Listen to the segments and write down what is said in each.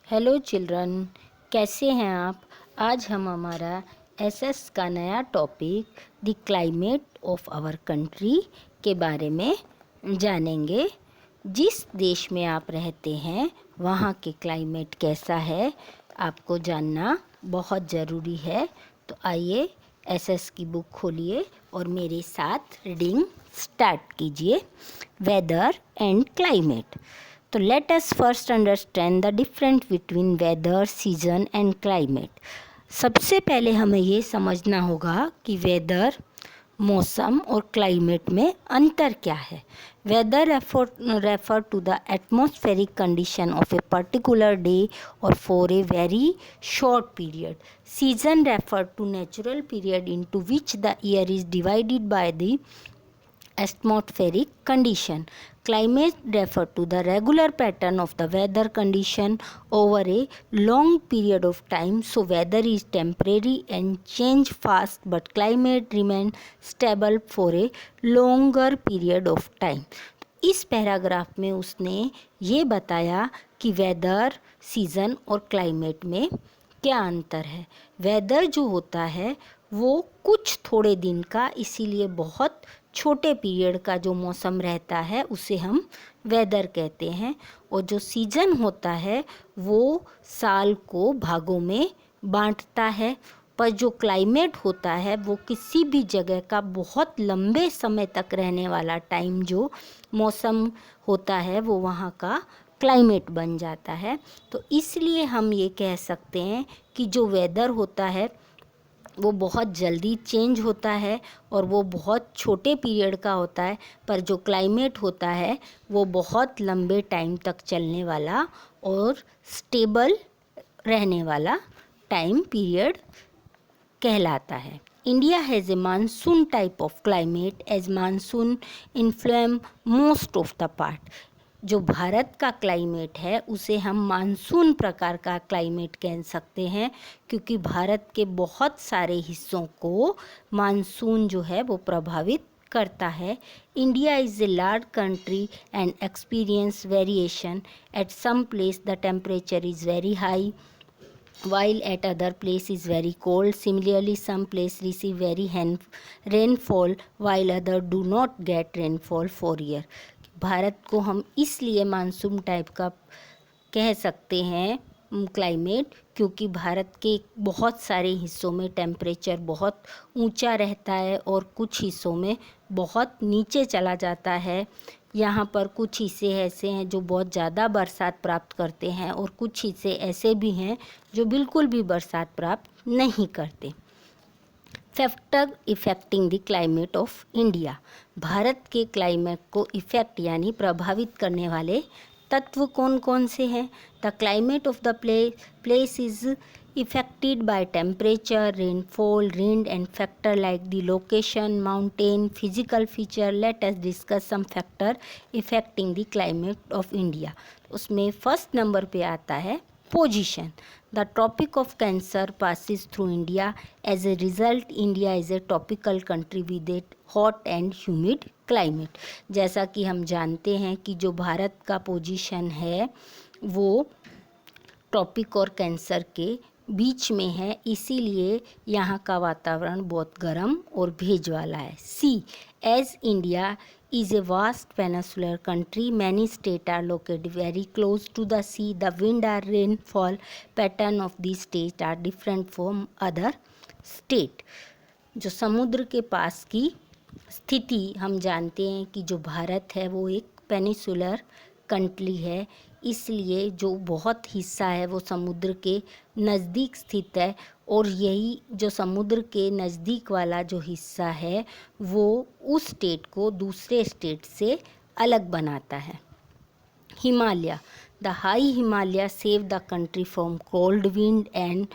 Hello children, कैसे हैं आप। आज हम हमारा एसएस का नया topic the climate of our country के बारे में जानेंगे। जिस देश में आप रहते हैं वहाँ के क्लाइमेट कैसा है आपको जानना बहुत ज़रूरी है। तो आइए एसएस की बुक खोलिए और मेरे साथ रीडिंग स्टार्ट कीजिए। Weather and climate. तो let us first understand the difference between weather, season and climate. सबसे पहले हमें ये समझना होगा कि वेदर, मौसम और क्लाइमेट में अंतर क्या है। Weather refer to the atmospheric condition of a particular day और for a very short period. Season refer to natural period into which the year is divided by the atmospheric condition. Climate refer to the regular pattern of the weather condition over a long period of time. So weather is temporary and change fast, but climate remain stable for a longer period of time. इस paragraph में उसने ये बताया कि weather, season और climate में क्या अंतर है। वेदर जो होता है वो कुछ थोड़े दिन का, इसीलिए बहुत छोटे पीरियड का जो मौसम रहता है उसे हम वेदर कहते हैं। और जो सीजन होता है वो साल को भागों में बांटता है। पर जो क्लाइमेट होता है वो किसी भी जगह का बहुत लंबे समय तक रहने वाला टाइम जो मौसम होता है वो वहाँ का क्लाइमेट बन जाता है। तो इसलिए हम ये कह सकते हैं कि जो वेदर होता है वो बहुत जल्दी चेंज होता है और वो बहुत छोटे पीरियड का होता है। पर जो क्लाइमेट होता है वो बहुत लंबे टाइम तक चलने वाला और स्टेबल रहने वाला टाइम पीरियड कहलाता है। India has a monsoon type of climate as monsoon influence most of the part. जो भारत का क्लाइमेट है उसे हम मानसून प्रकार का क्लाइमेट कह सकते हैं, क्योंकि भारत के बहुत सारे हिस्सों को मानसून जो है वो प्रभावित करता है। India is a large country and experience variation. At some place the temperature is very high while at other place is very cold. Similarly, some place receive very rainfall while other do not get rainfall for year. Bharat को हम इसलिए monsoon type का कह सकते हैं climate, क्योंकि भारत के बहुत सारे हिस्सों में टेम्परेचर बहुत ऊंचा रहता है और कुछ हिस्सों में बहुत नीचे चला जाता है। यहाँ पर कुछ हिस्से ऐसे हैं जो बहुत ज़्यादा बरसात प्राप्त करते हैं और कुछ हिस्से ऐसे भी हैं जो बिल्कुल भी बरसात प्राप्त नहीं करते। Factor affecting the climate of India. Bharat के क्लाइमेट को इफेक्ट यानी प्रभावित करने वाले तत्व कौन कौन से हैं। The climate of the place is affected by temperature, rainfall, wind and factor like the location, mountain, physical feature. Let us discuss some factor affecting the climate of India. उसमें फर्स्ट नंबर पे आता है position. The tropic of Cancer passes through India. As a result, India is a tropical country with a hot and humid climate. जैसा कि हम जानते हैं कि जो भारत का पोजीशन है वो ट्रॉपिक और कैंसर के बीच में है, इसीलिए यहाँ का वातावरण बहुत गर्म और भेज वाला है। See as India is a vast peninsular country, many state are located very close to the sea, the wind are rainfall pattern of the state are different from other state. जो समुद्र के पास की स्थिति हम जानते हैं कि जो भारत है वो एक पेनिसुलर कंट्री है, इसलिए जो बहुत हिस्सा है वो समुद्र के नज़दीक स्थित है और यही जो समुद्र के नज़दीक वाला जो हिस्सा है वो उस स्टेट को दूसरे स्टेट से अलग बनाता है। Himalaya. The high Himalaya save the country from cold wind and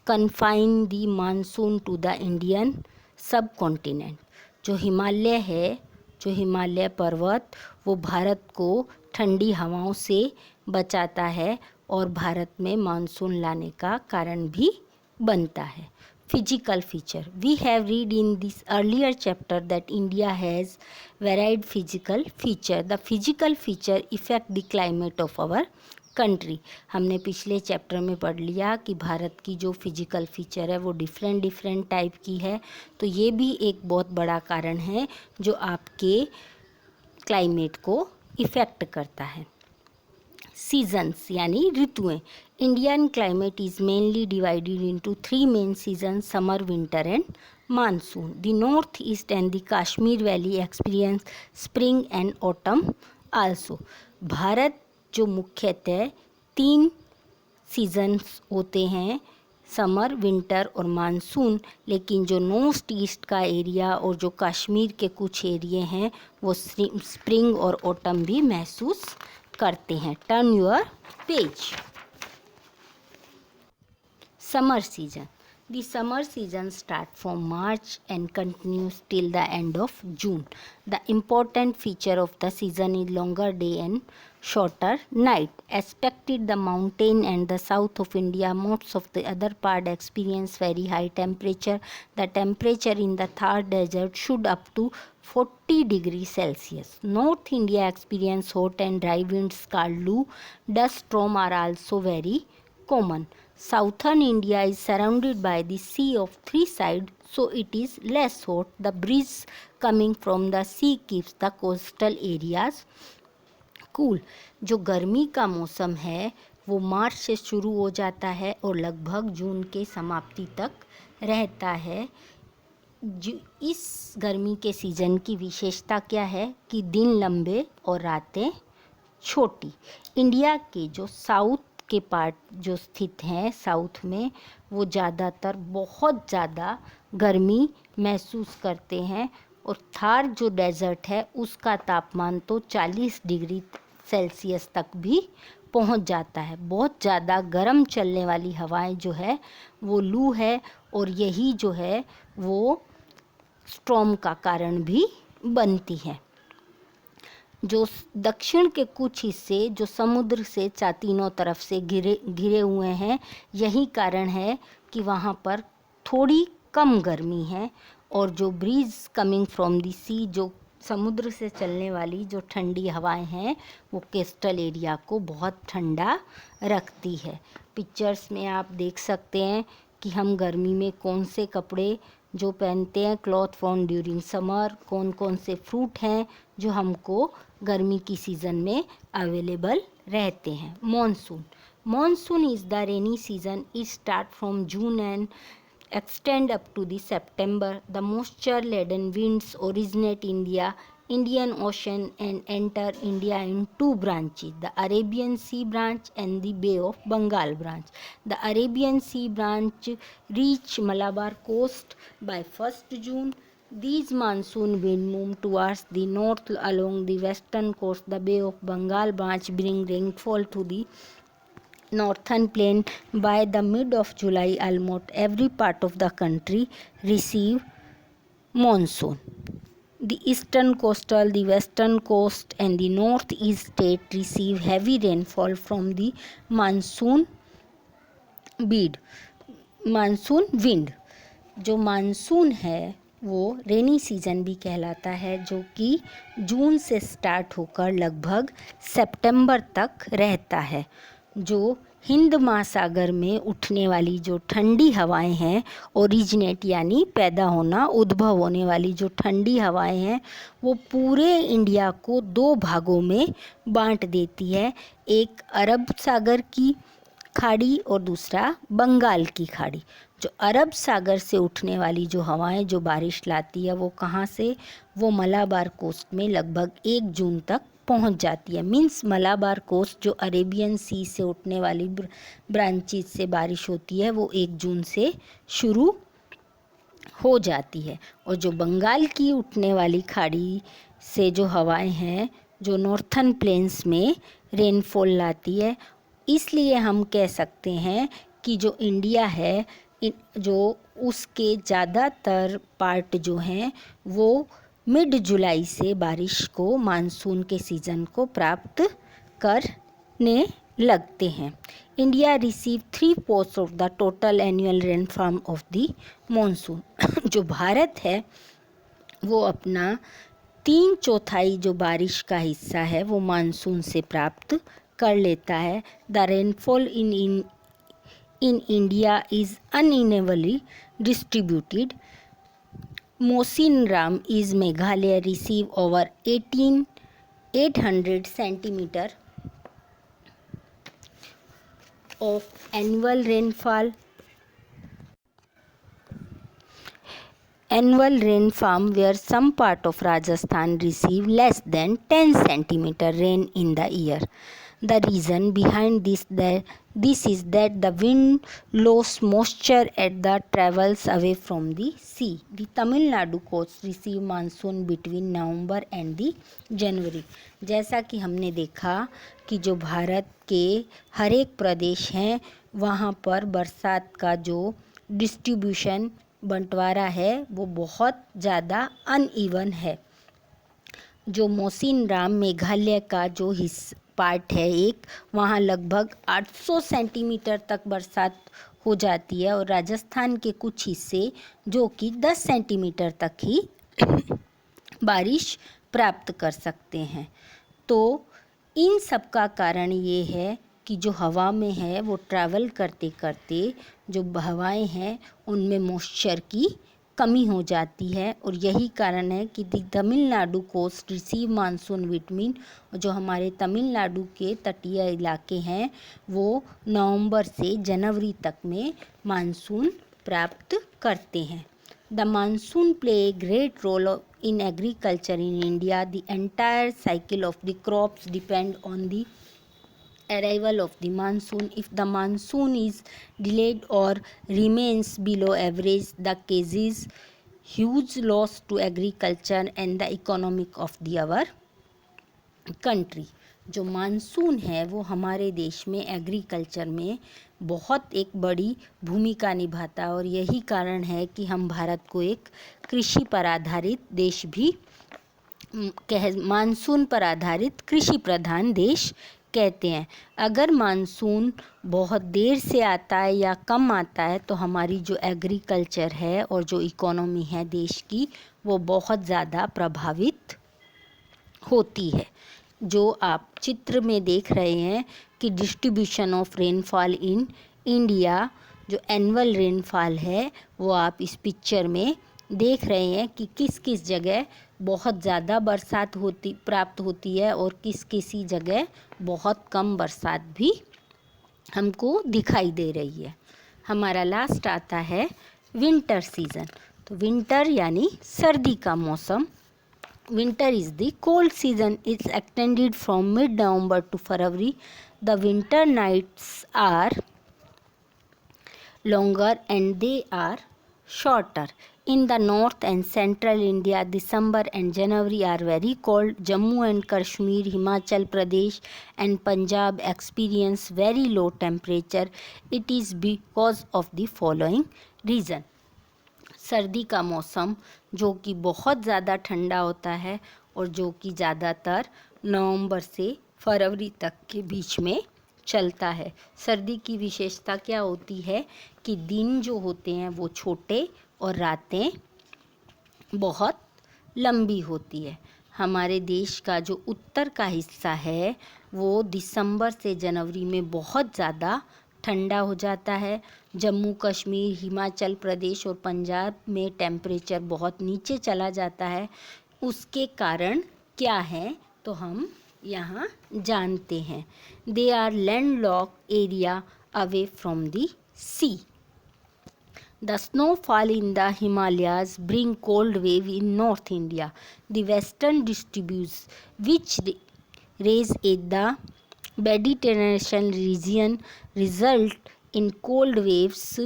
confine the monsoon to the Indian subcontinent. जो हिमालय है, जो हिमालय पर्वत, वो भारत को ठंडी हवाओं से बचाता है और भारत में मानसून लाने का कारण भी बनता है। Physical feature. We have read in this earlier chapter that India has varied physical feature. The physical feature effect the climate of our country. हमने पिछले चैप्टर में पढ़ लिया कि भारत की जो फिजिकल फीचर है वो डिफरेंट टाइप की है, तो ये भी एक बहुत बड़ा कारण है जो आपके क्लाइमेट को इफ़ेक्ट करता है। सीजन्स यानी ऋतुएं। Indian climate is mainly divided into 3 main season, summer, winter and monsoon. The north east and the Kashmir valley experience spring and autumn also. Bharat जो मुख्यतः 3 सीजन्स होते हैं, समर, विंटर और मानसून, लेकिन जो नॉर्थ ईस्ट का एरिया और जो कश्मीर के कुछ एरिए हैं वो स्प्रिंग और ऑटम भी महसूस करते हैं. Turn your page. Summer season. The summer season starts from March and continues till the end of June. The important feature of the season is longer day and shorter night. Expected the mountain and the south of India, most of the other part experience very high temperature. The temperature in the Thar desert should up to 40 degrees Celsius. North India experience hot and dry winds called Lu. Dust storms are also very common. Southern India is surrounded by the sea of 3 sides, so it is less hot. The breeze coming from the sea keeps the coastal areas cool. जो गर्मी का मौसम है वो मार्च से शुरू हो जाता है और लगभग जून के समाप्ति तक रहता है. इस गर्मी के सीज़न की विशेषता क्या है कि दिन लंबे और रातें छोटी. इंडिया के जो साउथ के पार्ट जो स्थित हैं साउथ में, वो ज़्यादातर बहुत ज़्यादा गर्मी महसूस करते हैं और थार जो डेजर्ट है उसका तापमान तो 40 डिग्री सेल्सियस तक भी पहुंच जाता है. बहुत ज़्यादा गर्म चलने वाली हवाएं जो है वो लू है और यही जो है वो स्टॉर्म का कारण भी बनती है. जो दक्षिण के कुछ हिस्से जो समुद्र से तीनों तरफ से घिरे हुए हैं, यही कारण है कि वहाँ पर थोड़ी कम गर्मी है. और जो ब्रीज कमिंग फ्रॉम द सी, जो समुद्र से चलने वाली जो ठंडी हवाएं हैं वो कोस्टल एरिया को बहुत ठंडा रखती है. पिक्चर्स में आप देख सकते हैं कि हम गर्मी में कौन से कपड़े जो पहनते हैं, क्लॉथ फॉर्म ड्यूरिंग समर, कौन कौन से फ्रूट हैं जो हमको गर्मी की सीज़न में अवेलेबल रहते हैं. Monsoon. Monsoon is the rainy season. It start from June and extend up to the September. The moisture laden winds originate in the Indian Ocean and enter India in 2 branches, the Arabian Sea branch and the Bay of Bengal branch. The Arabian Sea branch reach Malabar coast by 1st June. These monsoon wind move towards the north along the western coast. The Bay of Bengal branch bring rainfall to the northern plain. By the mid of July, almost every part of the country receive monsoon. The eastern coastal, the western coast and the northeast state receive heavy rainfall from the monsoon wind. जो monsoon है वो rainy season भी कहलाता है, जो कि जून से start होकर लगभग सितंबर तक रहता है. जो हिंद महासागर में उठने वाली जो ठंडी हवाएं हैं, ओरिजिनेट यानी पैदा होना, उद्भव होने वाली जो ठंडी हवाएं हैं वो पूरे इंडिया को 2 भागों में बांट देती है. एक अरब सागर की खाड़ी और दूसरा बंगाल की खाड़ी. जो अरब सागर से उठने वाली जो हवाएं जो बारिश लाती है वो कहाँ से, वो मलाबार कोस्ट में लगभग 1 जून तक पहुंच जाती है. मीन्स मलाबार कोस्ट जो अरेबियन सी से उठने वाली ब्रांचेज से बारिश होती है वो 1 जून से शुरू हो जाती है. और जो बंगाल की उठने वाली खाड़ी से जो हवाएं हैं जो नॉर्थन प्लेन्स में रेनफॉल लाती है, इसलिए हम कह सकते हैं कि जो इंडिया है जो उसके ज़्यादातर पार्ट जो हैं वो मिड जुलाई से बारिश को, मानसून के सीज़न को प्राप्त करने लगते हैं. India receive 3/4 of the total annual rainfall of the monsoon. जो भारत है वो अपना 3/4 जो बारिश का हिस्सा है वो मानसून से प्राप्त कर लेता है। The rainfall in India is unevenly distributed. Mawsynram is Meghalaya receive over 800 centimeter of annual rainfall. Annual rainfall where some part of Rajasthan receive less than 10 centimeter rain in the year. The reason behind this is that the wind loses moisture at the travels away from the sea. The Tamil Nadu coast receive monsoon between November and the January. जैसा कि हमने देखा कि जो भारत के हर एक प्रदेश हैं वहाँ पर बरसात का जो डिस्ट्रीब्यूशन बंटवारा है वो बहुत ज़्यादा अनइवन है। जो मौसिनराम मेघालय का जो पार्ट है एक, वहाँ लगभग 800 सेंटीमीटर तक बरसात हो जाती है और राजस्थान के कुछ हिस्से जो कि 10 सेंटीमीटर तक ही बारिश प्राप्त कर सकते हैं। तो इन सब का कारण ये है कि जो हवा में है वो ट्रैवल करते करते जो हवाएं हैं उनमें मॉइस्चर की कमी हो जाती है और यही कारण है कि Tamil Nadu coast receive monsoon between, जो हमारे तमिलनाडु के तटीय इलाके हैं वो नवंबर से जनवरी तक में मानसून प्राप्त करते हैं। The monsoon play a great role in agriculture in India. The entire cycle of the crops depend on the arrival of the monsoon. If the monsoon is delayed or remains below average, the causes huge loss to agriculture and the economic of the our country. जो monsoon है वो हमारे देश में agriculture में बहुत एक बड़ी भूमिका निभाता है और यही कारण है कि हम भारत को एक कृषि पर आधारित देश भी मानसून पर आधारित कृषि प्रधान देश कहते हैं। अगर मानसून बहुत देर से आता है या कम आता है तो हमारी जो एग्रीकल्चर है और जो इकोनॉमी है देश की वो बहुत ज़्यादा प्रभावित होती है। जो आप चित्र में देख रहे हैं कि distribution of rainfall in India, जो एनुअल रेनफॉल है वो आप इस पिक्चर में देख रहे हैं कि किस किस जगह बहुत ज़्यादा बरसात प्राप्त होती है और किसी जगह बहुत कम बरसात भी हमको दिखाई दे रही है। हमारा लास्ट आता है विंटर सीज़न। तो विंटर यानी सर्दी का मौसम। Winter is the cold season. It's extended from mid-November to February. The winter nights are longer and they are shorter. In the north and central India, December and January are very cold. Jammu and Kashmir, Himachal Pradesh and Punjab experience very low temperature. It is because of the following reason. सर्दी का मौसम जो कि बहुत ज़्यादा ठंडा होता है और जो कि ज़्यादातर नवंबर से फरवरी तक के बीच में चलता है। सर्दी की विशेषता क्या होती है कि दिन जो होते हैं वो छोटे और रातें बहुत लंबी होती है। हमारे देश का जो उत्तर का हिस्सा है वो दिसंबर से जनवरी में बहुत ज़्यादा ठंडा हो जाता है। जम्मू कश्मीर, हिमाचल प्रदेश और पंजाब में टेम्परेचर बहुत नीचे चला जाता है। उसके कारण क्या है तो हम यहाँ जानते हैं। They are landlocked area away from the sea. The snowfall in the Himalayas bring cold wave in North India. The western distributes which raise in the Mediterranean region result in cold waves,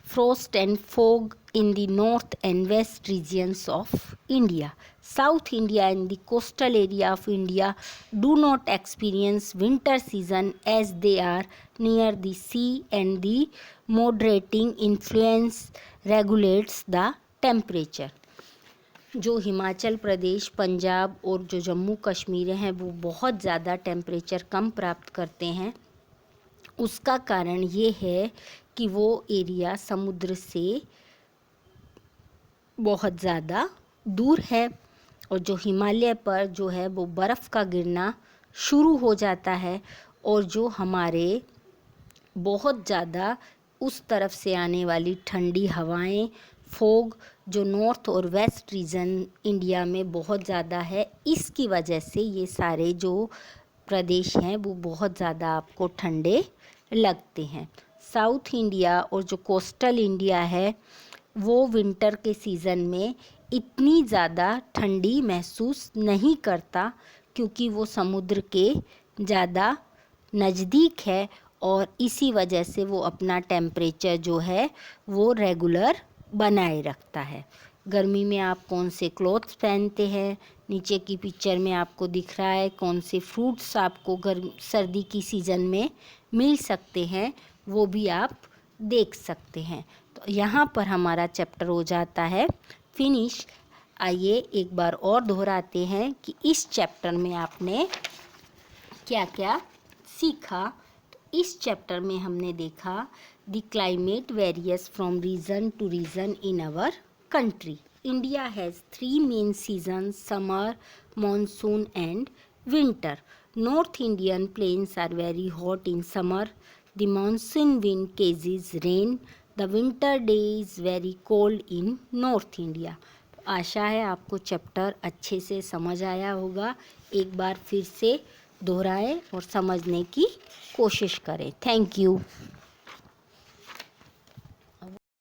frost and fog in the north and west regions of India. South India and the coastal area of India do not experience winter season as they are near the sea and the moderating influence regulates the temperature. जो हिमाचल प्रदेश, पंजाब और जो जम्मू कश्मीर हैं वो बहुत ज़्यादा temperature कम प्राप्त करते हैं। उसका कारण ये है कि वो एरिया समुद्र से बहुत ज़्यादा दूर है और जो हिमालय पर जो है वो बर्फ़ का गिरना शुरू हो जाता है और जो हमारे बहुत ज़्यादा उस तरफ से आने वाली ठंडी हवाएं, फोग जो नॉर्थ और वेस्ट रीजन इंडिया में बहुत ज़्यादा है, इसकी वजह से ये सारे जो प्रदेश हैं वो बहुत ज़्यादा आपको ठंडे लगते हैं। साउथ इंडिया और जो कोस्टल इंडिया है वो विंटर के सीज़न में इतनी ज़्यादा ठंडी महसूस नहीं करता, क्योंकि वो समुद्र के ज़्यादा नज़दीक है और इसी वजह से वो अपना टेम्परेचर जो है वो रेगुलर बनाए रखता है। गर्मी में आप कौन से क्लॉथ्स पहनते हैं, नीचे की पिक्चर में आपको दिख रहा है कौन से फ्रूट्स आपको सर्दी की सीज़न में मिल सकते हैं, वो भी आप देख सकते हैं। तो यहाँ पर हमारा चैप्टर हो जाता है फिनिश। आइए एक बार और दोहराते हैं कि इस चैप्टर में आपने क्या क्या सीखा। तो इस चैप्टर में हमने देखा the climate varies from region to region in our country. India has three main seasons: summer, monsoon and winter. North Indian plains are very hot in summer. The monsoon wind causes rain. The winter day is very cold in North India. तो आशा है आपको chapter अच्छे से समझ आया होगा। एक बार फिर से दोहराएं और समझने की कोशिश करें। Thank you.